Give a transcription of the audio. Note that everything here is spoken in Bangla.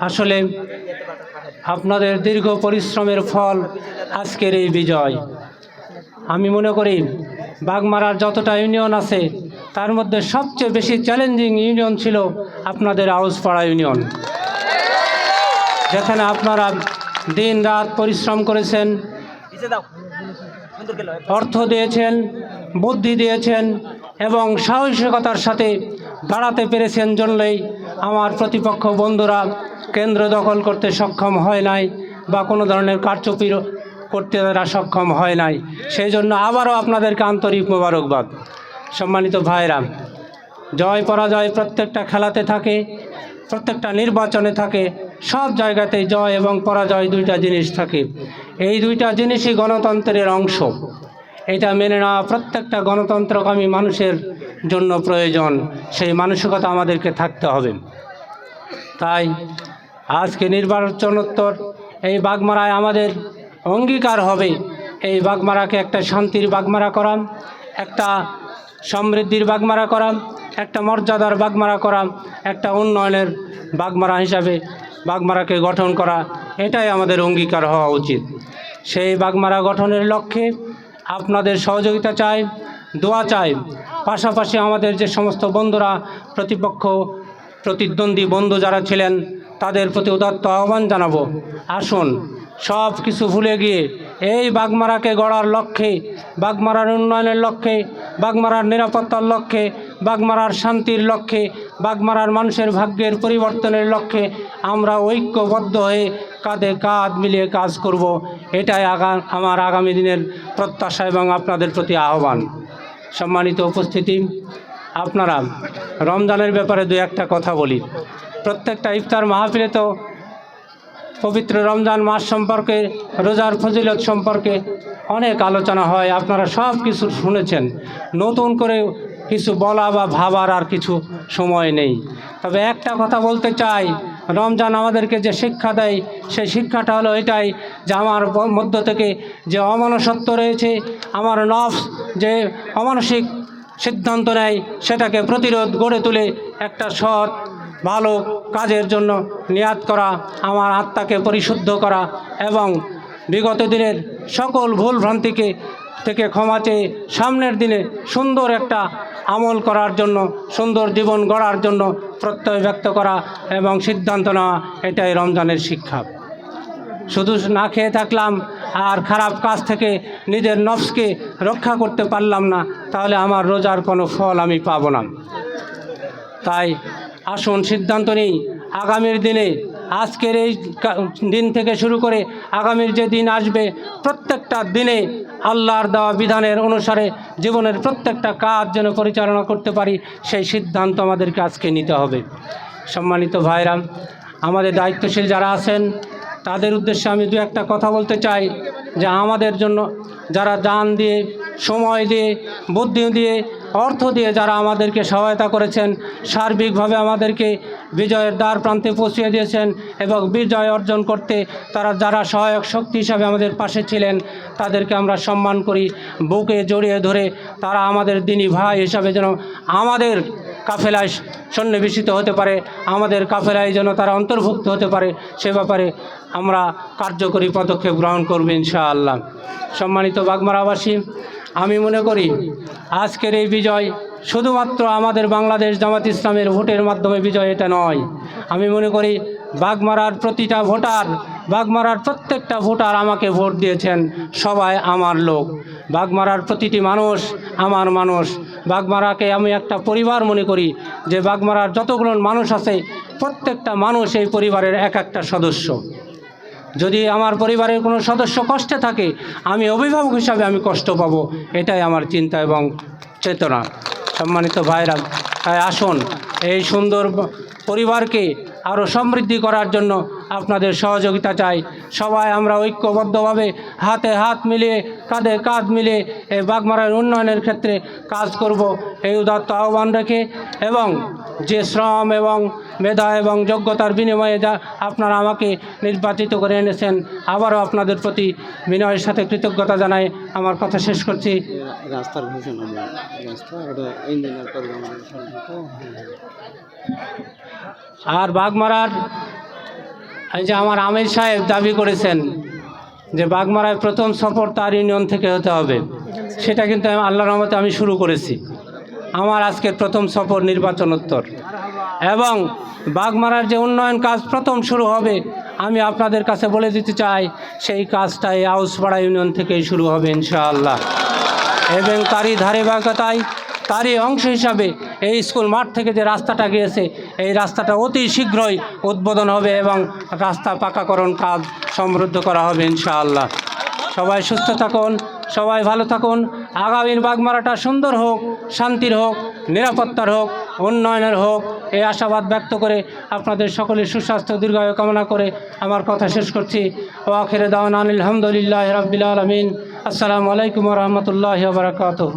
আসলে আপনাদের দীর্ঘ পরিশ্রমের ফল আজকের এই বিজয়। আমি মনে করি বাগমারার যতটা ইউনিয়ন আছে তার মধ্যে সবচেয়ে বেশি চ্যালেঞ্জিং ইউনিয়ন ছিল আপনাদের আউসপাড়া ইউনিয়ন, যেখানে আপনারা দিন রাত পরিশ্রম করেছেন, অর্থ দিয়েছেন, বুদ্ধি দিয়েছেন এবং সাহসিকতার সাথে দাঁড়াতে পেরেছেন জন্যই আমার প্রতিপক্ষ বন্ধুরা কেন্দ্র দখল করতে সক্ষম হয় নাই বা কোনো ধরনের কারচুপি করতে তারা সক্ষম হয় নাই। সেই জন্য আবারও আপনাদেরকে আন্তরিক মোবারকবাদ। সম্মানিত ভাইরা, জয় পরাজয় প্রত্যেকটা খেলাতে থাকে, প্রত্যেকটা নির্বাচনে থাকে, সব জায়গাতেই জয় এবং পরাজয় দুইটা জিনিস থাকে। এই দুইটা জিনিসই গণতন্ত্রের অংশ। এটা মেনে নেওয়া প্রত্যেকটা গণতন্ত্রকামী মানুষের জন্য প্রয়োজন। সেই মানসিকতা আমাদেরকে থাকতে হবে। তাই আজকে নির্বাচনোত্তর এই বাগমারায় আমাদের অঙ্গীকার হবে এই বাগমারাকে একটা শান্তির বাগমারা করা, একটা সমৃদ্ধির বাগমারা করা, একটা মর্যাদার বাগমারা করা, একটা উন্নয়নের বাগমারা হিসাবে বাগমারাকে গঠন করা, এটাই আমাদের অঙ্গীকার হওয়া উচিত। সেই বাগমারা গঠনের লক্ষ্যে আপনাদের সহযোগিতা চাই, দোয়া চাই। পাশাপাশি আমাদের যে সমস্ত বন্ধুরা প্রতিপক্ষ প্রতিদ্বন্দ্বী বন্ধু যারা ছিলেন তাদের প্রতি উদাত্ত আহ্বান জানাবো, আসুন সব কিছু ভুলে গিয়ে এই বাগমারাকে গড়ার লক্ষ্যে, বাগমারার উন্নয়নের লক্ষ্যে, বাগমারার নিরাপত্তার লক্ষ্যে, বাগমারার শান্তির লক্ষ্যে, বাগমারার মানুষের ভাগ্যের পরিবর্তনের লক্ষ্যে আমরা ঐক্যবদ্ধ হয়ে কাঁধে কাঁধ মিলিয়ে কাজ করব। এটাই আমার আগামী দিনের প্রত্যাশা এবং আপনাদের প্রতি আহ্বান। সম্মানিত উপস্থিতি, আপনারা রমজানের ব্যাপারে দু একটা কথা বলি। প্রত্যেকটা ইফতার মাহফিলে তো পবিত্র রমজান মাস সম্পর্কে, রোজার ফজিলত সম্পর্কে অনেক আলোচনা হয়, আপনারা সব কিছু শুনেছেন। নতুন করে কিছু বলা বা ভাবার আর কিছু সময় নেই। তবে একটা কথা বলতে চাই, রমজান আমাদেরকে যে শিক্ষা দেয় সেই শিক্ষাটা হলো এটাই যে আমার মধ্য থেকে যে অমানসত্ব রয়েছে, আমার নফস যে অমানসিক সিদ্ধান্ত নেয় সেটাকে প্রতিরোধ গড়ে তুলে একটা সৎ ভালো কাজের জন্য নিয়াত করা, আমার আত্মাকে পরিশুদ্ধ করা এবং বিগত দিনের সকল ভুল ভ্রান্তিকে থেকে ক্ষমা চেয়ে সামনের দিনে সুন্দর একটা আমল করার জন্য, সুন্দর জীবন গড়ার জন্য প্রত্যয় ব্যক্ত করা এবং সিদ্ধান্ত নেওয়া, এটাই রমজানের শিক্ষা। শুধু না খেয়ে থাকলাম আর খারাপ কাজ থেকে নিজের নফসকে রক্ষা করতে পারলাম না, তাহলে আমার রোজার কোনো ফল আমি পাবো না। তাই আসুন সিদ্ধান্ত নিই আগামীর দিনে, আজকের এই দিন থেকে শুরু করে আগামীর যে দিন আসবে প্রত্যেকটা দিনে আল্লাহর দেওয়া বিধানের অনুসারে জীবনের প্রত্যেকটা কাজ যেন পরিচালনা করতে পারি, সেই সিদ্ধান্ত আমাদেরকে আজকে নিতে হবে। সম্মানিত ভাইরা, আমাদের দায়িত্বশীল যারা আছেন তাদের উদ্দেশ্যে আমি দু একটা কথা বলতে চাই যে আমাদের জন্য যারা জান দিয়ে, সময় দিয়ে, বুদ্ধি দিয়ে, অর্থ দিয়ে যারা আমাদেরকে সহায়তা করেছেন, সার্বিকভাবে আমাদেরকে বিজয়ের দ্বার প্রান্তে পৌঁছে দিয়েছেন এবং বিজয় অর্জন করতে তারা যারা সহায়ক শক্তি হিসাবে আমাদের পাশে ছিলেন তাদেরকে আমরা সম্মান করি, বুকে জড়িয়ে ধরে তারা আমাদের দিনী ভাই হিসাবে যেন আমাদের কাফেলায় সন্নিবেশিত হতে পারে, আমাদের কাফেলায় যেন তারা অন্তর্ভুক্ত হতে পারে, সে ব্যাপারে আমরা কার্যকরী পদক্ষেপ গ্রহণ করব ইনশাআল্লাহ। সম্মানিত বাগমারাবাসী, আমি মনে করি আজকের এই বিজয় শুধুমাত্র আমাদের বাংলাদেশ জামাত ইসলামের ভোটের মাধ্যমে বিজয় এটা নয়। আমি মনে করি বাগমারার প্রতিটা ভোটার, বাগমারার প্রত্যেকটা ভোটার আমাকে ভোট দিয়েছেন, সবাই আমার লোক। বাগমারার প্রতিটি মানুষ আমার মানুষ। বাগমারাকে আমি একটা পরিবার মনে করি, যে বাগমারার যতগুলো মানুষ আছে প্রত্যেকটা মানুষ এই পরিবারের এক একটা সদস্য। যদি আমার পরিবারের কোনো সদস্য কষ্টে থাকে, আমি অভিভাবক হিসাবে আমি কষ্ট পাবো, এটাই আমার চিন্তা এবং চেতনা। সম্মানিত ভাইরা, তাই আসুন এই সুন্দর পরিবারকে আরও সমৃদ্ধি করার জন্য আপনাদের সহযোগিতা চাই। সবাই আমরা ঐক্যবদ্ধভাবে হাতে হাত মিলিয়ে, কাঁধে কাঁধ মিলিয়ে এই বাগমারার উন্নয়নের ক্ষেত্রে কাজ করব, এই উদাত্ত আহ্বান রেখে এবং যে শ্রম এবং মেধা এবং যোগ্যতার বিনিময়ে যা আপনারা আমাকে নির্বাচিত করে এনেছেন, আবারও আপনাদের প্রতি বিনয়ের সাথে কৃতজ্ঞতা জানাই আমার কথা শেষ করছি। আর বাগমারার এই যে আমার আমির সাহেব দাবি করেছেন যে বাগমারায় প্রথম সফর তার ইউনিয়ন থেকে হতে হবে, সেটা কিন্তু আল্লাহর রহমতে আমি শুরু করেছি। আমার আজকের প্রথম সফর নির্বাচনোত্তর, এবং বাগমারার যে উন্নয়ন কাজ প্রথম শুরু হবে, আমি আপনাদের কাছে বলে দিতে চাই সেই কাজটা এই আউসপাড়া ইউনিয়ন থেকেই শুরু হবে ইনশাআল্লাহ। এবং তারই ধারাবাহিকতায় তারই অংশ হিসাবে এই স্কুল মাঠ থেকে যে রাস্তাটা গিয়েছে, এই রাস্তাটা অতি শীঘ্রই উদ্বোধন হবে এবং রাস্তা পাকাকরণ কাজ সমৃদ্ধ করা হবে ইনশাআল্লাহ। সবাই সুস্থ থাকুন, সবাই ভালো থাকুন। আগামীর বাগমারাটা সুন্দর হোক, শান্তির হোক, নিরাপত্তার হোক, উন্নয়নের হোক, এই আশাবাদ ব্যক্ত করে আপনাদের সকলের সুস্বাস্থ্য দীর্ঘায়ু কামনা করে আমার কথা শেষ করছি। ওয়া আখিরু দাওয়ানা আলহামদুলিল্লাহি রাব্বিল আলামিন। আসসালামু আলাইকুম ওয়া রাহমাতুল্লাহি ওয়া বারাকাতুহু।